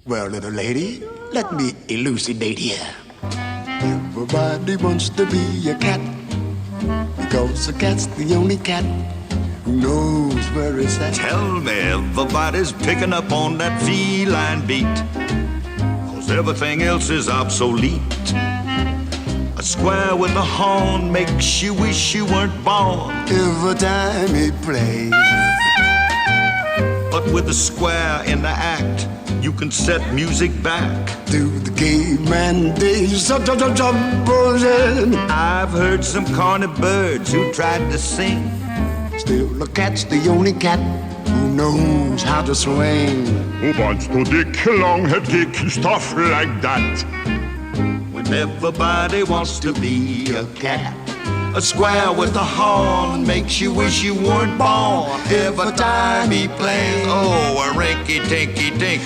Well, little lady, let me elucidate here. Everybody wants to be a cat because a cat's the only cat who knows where it's at. Tell me everybody's picking up on that feline beat, 'cause everything else is obsolete. A square with a horn makes you wish you weren't born. Every time he plays, but with a square in the act, you can set music back to the caveman days. I've heard some corny birds who tried to sing. Still, the cat's the only cat who knows how to swing. Who wants to dick, long-head kick, stuff like that? When everybody wants to be a cat, a square with a horn makes you wish you weren't born. Every time he plays, oh, a rinky-tinky-dink.